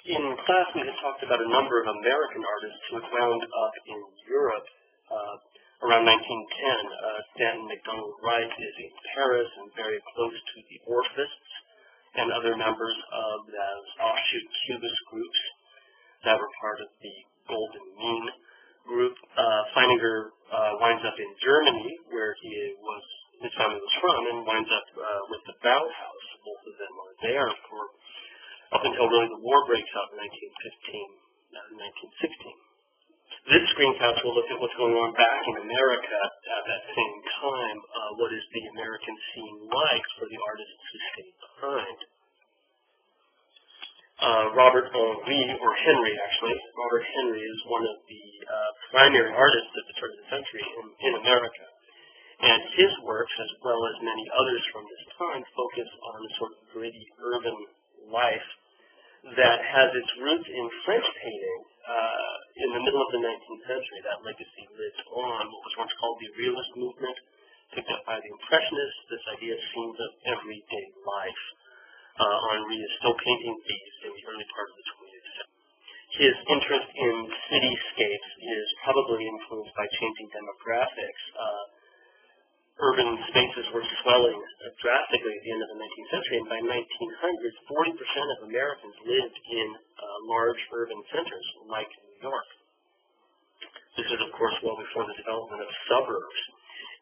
In class, we had talked about a number of American artists who had wound up in Europe around 1910. Stanton McDonald Wright is in Paris and very close to the Orphists and other members of those offshoot Cubist groups that were part of the Golden Mean group. Feininger winds up in Germany, where his family was from, and winds up with the Bauhaus. Both of them are there up until really the war breaks out in 1915, 1916. This screencast will look at what's going on back in America at that same time. What is the American scene like for the artists who stayed behind? Robert Henry, Robert Henry is one of the primary artists at the turn of the century in America. And his works, as well as many others from this time, focus on a sort of gritty urban life that has its roots in French painting in the middle of the 19th century. That legacy lives on. What was once called the realist movement, picked up by the Impressionists, this idea of scenes of everyday life. Henry is still painting these in the early part of the 20th century. His interest in cityscapes is probably influenced by changing demographics. Urban spaces were swelling drastically at the end of the 19th century, and by 1900, 40% of Americans lived in large urban centers like New York. This is, of course, well before the development of suburbs.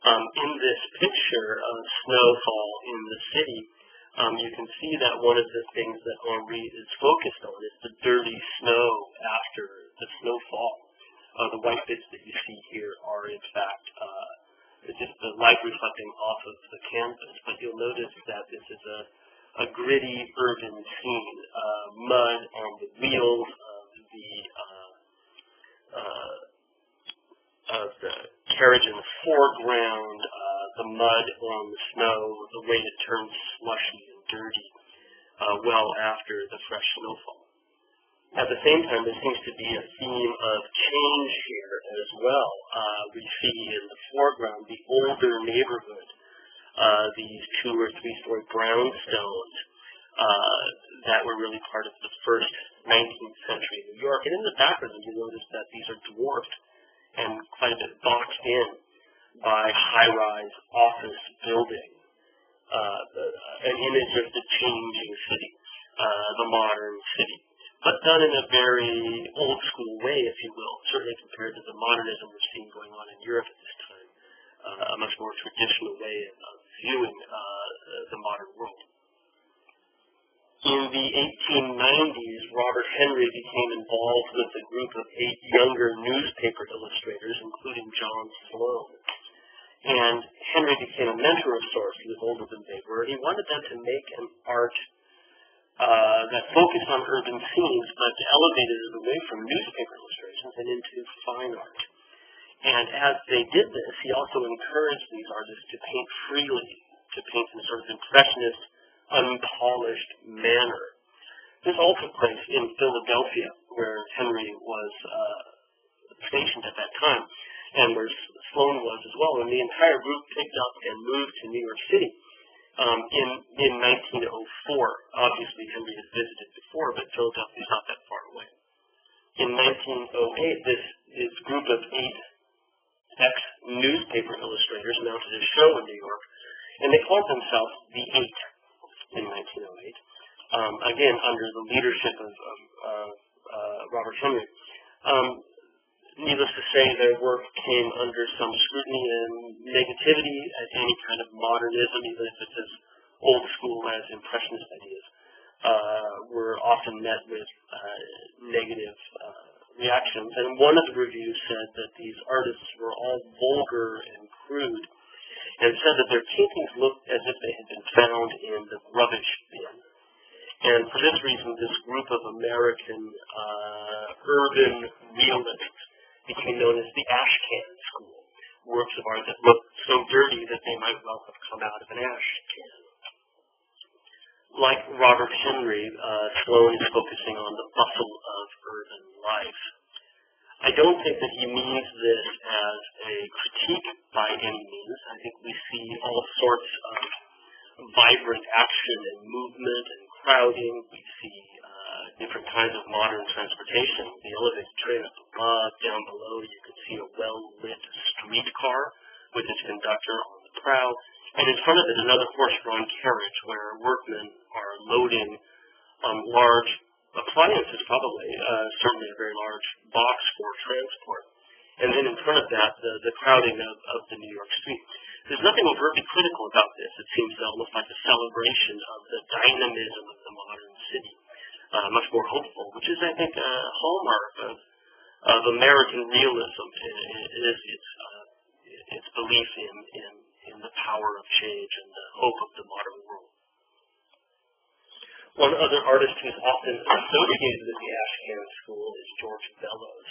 In this picture of snowfall in the city, you can see that one of the things that Henry is focused on is the dirty snow after the snowfall. The white bits that you see here are, in fact, just the light reflecting off of the canvas, but you'll notice that this is a gritty urban scene. Mud on the wheels of the carriage in the foreground, the mud on the snow, the way it turns slushy and dirty well after the fresh snowfall. At the same time, there seems to be a theme of change here as well. We see in the foreground the older neighborhood, these 2- or 3-story brownstones that were really part of the first 19th century New York. And in the background, you notice that these are dwarfed and quite a bit boxed in by high-rise office building, an image of the changing city, the modern city, but done in a very old-school way, if you will, certainly compared to the modernism we're seeing going on in Europe at this time, a much more traditional way of viewing the modern world. In the 1890s, Robert Henry became involved with a group of 8 younger newspaper illustrators, including John Sloan. And Henry became a mentor of sorts. He was older than they were. He wanted them to make an art that focused on urban scenes, but elevated it away from newspaper illustrations and into fine art. And as they did this, he also encouraged these artists to paint freely, to paint in a sort of impressionist, unpolished manner. This all took place in Philadelphia, where Henry was stationed at that time, and where Sloan was as well. And the entire group picked up and moved to New York City in 1904. Obviously, Henry had visited before, but Philadelphia is not that far away. In 1908, this group of 8 ex-newspaper illustrators mounted a show in New York, and they called themselves the 8 in 1908, again under the leadership of Robert Henry. Needless to say, their work came under some scrutiny and negativity at any kind of modernism, even if it's as old school as Impressionist ideas, were often met with negative reactions. And one of the reviews said that these artists were all vulgar and crude, and said that their paintings looked as if they had been found in the rubbish bin. And for this reason, this group of American urban realists became known as the ash can school, works of art that looked so dirty that they might well have come out of an ash can. Like Robert Henry, Sloan is focusing on the bustle of urban life. I don't think that he means this as a critique by any means. I think we see all sorts of vibrant action and movement and crowding. We see different kinds of modern transportation. The elevated train up above, down below you can see a well-lit streetcar with its conductor on the prow, and in front of it another horse-drawn carriage where workmen are loading large appliances, probably, certainly a very large box for transport. And then in front of that, the crowding of the New York street. There's nothing overtly critical about this. It seems almost like a celebration of the dynamism of the modern city, much more hopeful, which is, I think, a hallmark of American realism. It is its belief in the power of change and the hope of the modern world. One other artist who's often associated with the Ashcan school is George Bellows.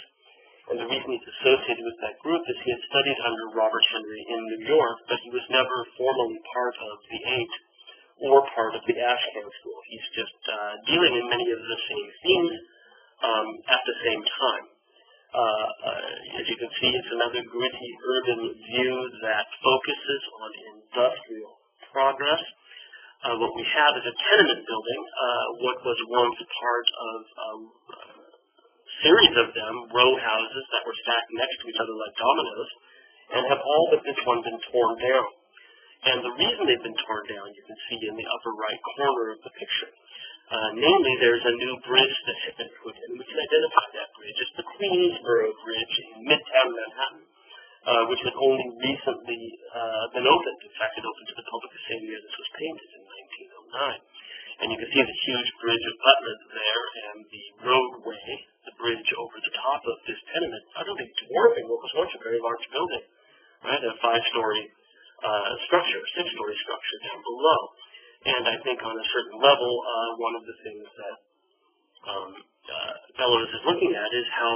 And the reason he's associated with that group is he had studied under Robert Henry in New York, but he was never formally part of the Eight or part of the Ashcan school. He's just dealing in many of the same themes at the same time. As you can see, it's another gritty urban view that focuses on industrial progress. What we have is a tenement building, what was once part of series of them, row houses that were stacked next to each other like dominoes, and have all but this one been torn down. And the reason they've been torn down, you can see in the upper right corner of the picture. Namely, there's a new bridge that had been put in. We can identify that bridge. It's the Queensboro Bridge in Midtown Manhattan, which had only recently been opened. In fact, it opened to the public the same year this was painted in 1909. And you can see the huge bridge abutment there and the roadway, the bridge over the top of this tenement, utterly dwarfing what was once a very large building, right? A five-story structure, six-story structure down below. And I think on a certain level, one of the things that Bellows is looking at is how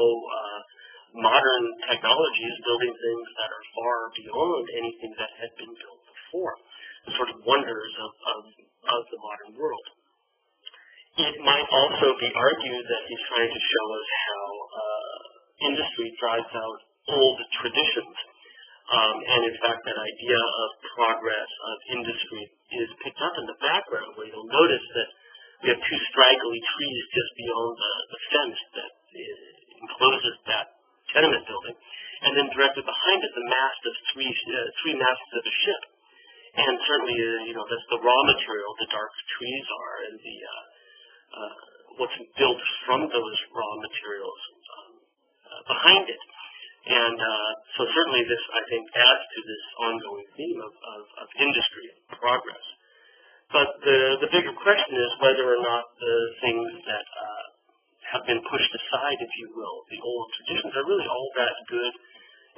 modern technology is building things that are far beyond anything that had been built before. The sort of wonders of the modern world. It might also be argued that he's trying to show us how industry drives out old traditions. And in fact, that idea of progress, of industry, is picked up in the background, where you'll notice that we have two straggly trees just beyond the fence that encloses that tenement building. And then directly behind it, the mast of three masts of a ship. And certainly, that's the raw material the dark trees are, and the what's built from those raw materials behind it. And so certainly this, I think, adds to this ongoing theme of industry and progress. But the bigger question is whether or not the things that have been pushed aside, if you will, the old traditions, are really all that good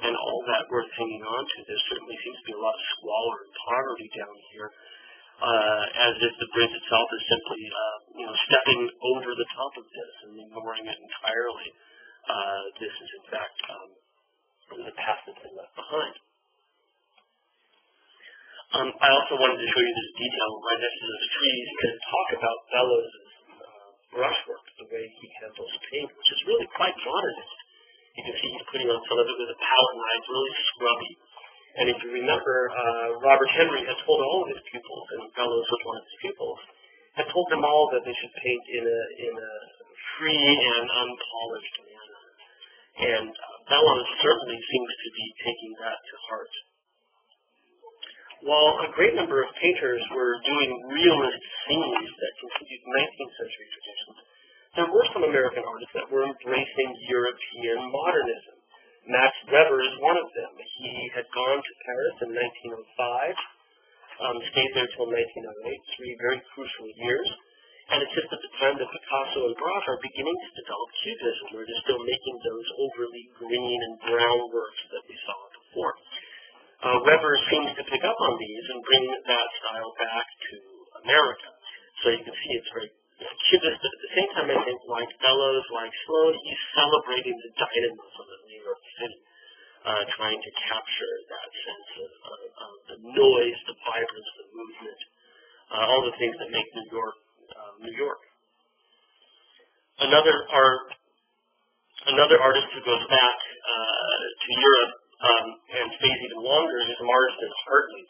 and all that worth hanging on to. There certainly seems to be a lot of squalor and poverty down here, as if the bridge itself is simply, stepping over the top of this and ignoring it entirely. This is, in fact, the path that's been left behind. I also wanted to show you this detail right next to those trees to talk about Bellows' brushwork, the way he handles paint, which is really quite modernist. You can see he's putting on some of it with a palette knife, really scrubby. And if you remember, Robert Henry had told all of his pupils, and Bellows was one of his pupils, had told them all that they should paint in a free and unpolished manner. And Bellows certainly seems to be taking that to heart. While a great number of painters were doing realist scenes that continued 19th century traditions, there were some American artists that were embracing European modernism. Max Weber is one of them. He had gone to Paris in 1905, stayed there until 1908, 3 very crucial years, and it's just at the time that Picasso and Braque are beginning to develop Cubism, where they're still making those overly green and brown works that we saw before. Weber seems to pick up on these and bring that style back to America. So you can see it's very Cubist, but at the same time, I think, like Bellows, like Sloan, he's celebrating the dynamism of New York City, trying to capture that sense of the noise, the vibrance, the movement, all the things that make New York, New York. Another artist who goes back to Europe and stays even longer is Marsden Hartley.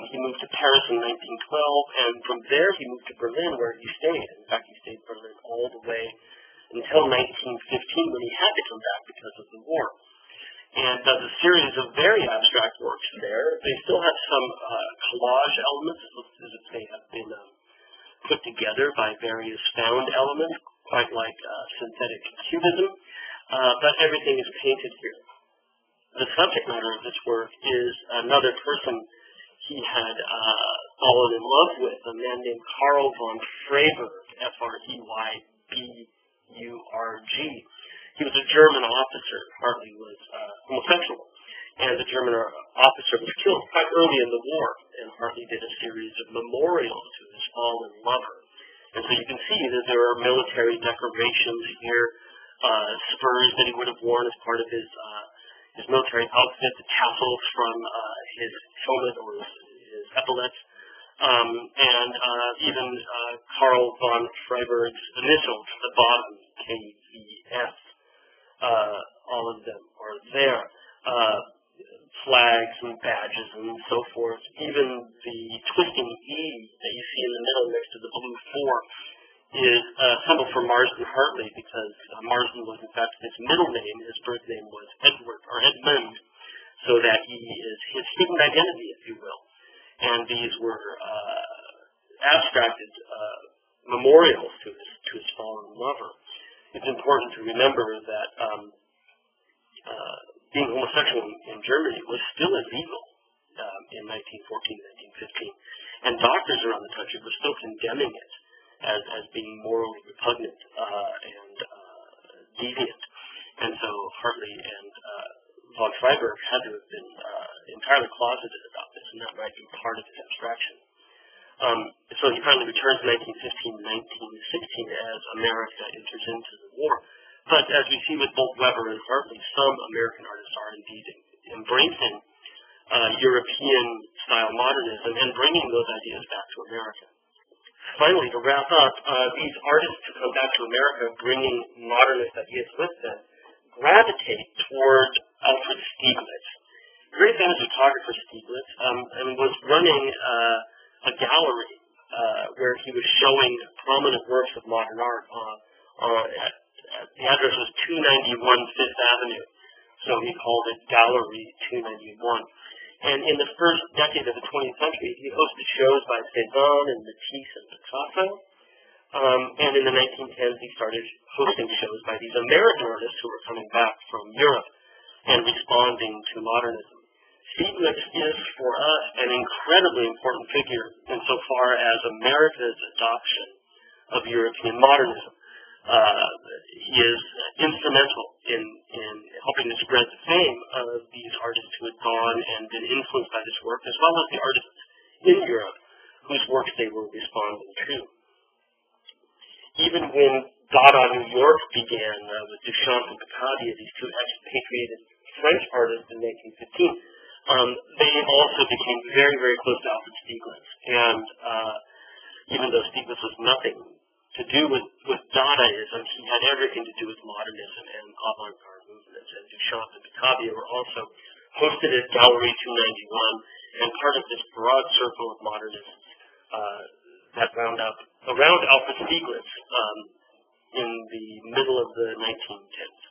He moved to Paris in 1912, and from there he moved to Berlin, where he stayed. In fact, he stayed in Berlin all the way until 1915 when he had to come back because of the war. And does a series of very abstract works there. They still have some collage elements. It looks as if they have been put together by various found elements, quite like synthetic cubism, but everything is painted here. The subject matter of this work is another person he had fallen in love with, a man named Karl von Freyberg, F-R-E-Y-B-U-R-G. He was a German officer. Hartley was homosexual, and the German officer was killed quite early in the war, and Hartley did a series of memorials to his fallen lover. And so you can see that there are military decorations here, spurs that he would have worn as part of his military outfit, the tassels from his helmet or his epaulets, and even Karl von Freyberg's initials at the bottom, KVF. All of them are there. Flags and badges and so forth. Even the twisting E that you see in the middle next to the blue 4 is a symbol for Marsden Hartley, because Marsden was in fact his middle name. His birth name was Edmund, so that he is his hidden identity, if you will. And these were abstracted memorials to his fallen lover. It's important to remember that being homosexual in Germany was still illegal in 1914, 1915, and doctors around the country were still condemning it as being morally repugnant and deviant. And so Hartley and von Freyberg had to have been entirely closeted about this, and that might be part of his abstraction. So he finally returns in 1915, 1916 as America enters into the war. But as we see with both Weber and Hartley, some American artists are indeed embracing European-style modernism and bringing those ideas back to America. Finally, to wrap up, these artists who come back to America bringing modernist ideas with them gravitate toward Alfred Stieglitz. Very famous photographer Stieglitz, and was running a gallery where he was showing prominent works of modern art. The address was 291 Fifth Avenue, so he called it Gallery 291. And in the first decade of the 20th century, he hosted shows by Cézanne and Matisse and Picasso. And in the 1910s, he started hosting shows by these American artists who were coming back from Europe and responding to modernism. Stieglitz is, for us, an incredibly important figure insofar as America's adoption of European modernism. He is instrumental in helping to spread the fame of these artists who had gone and been influenced by this work, as well as the artists in Europe whose works they were responding to. Even when Dada New York began with Duchamp and Picabia, these two expatriated French artists in 1915, they also became very, very close to Alfred Stieglitz. And even though Stieglitz was nothing to do with Dadaism, he had everything to do with modernism and avant-garde movements. And Duchamp and Picabia were also hosted at Gallery 291 and part of this broad circle of modernists that wound up around Alfred Stieglitz in the middle of the 1910s.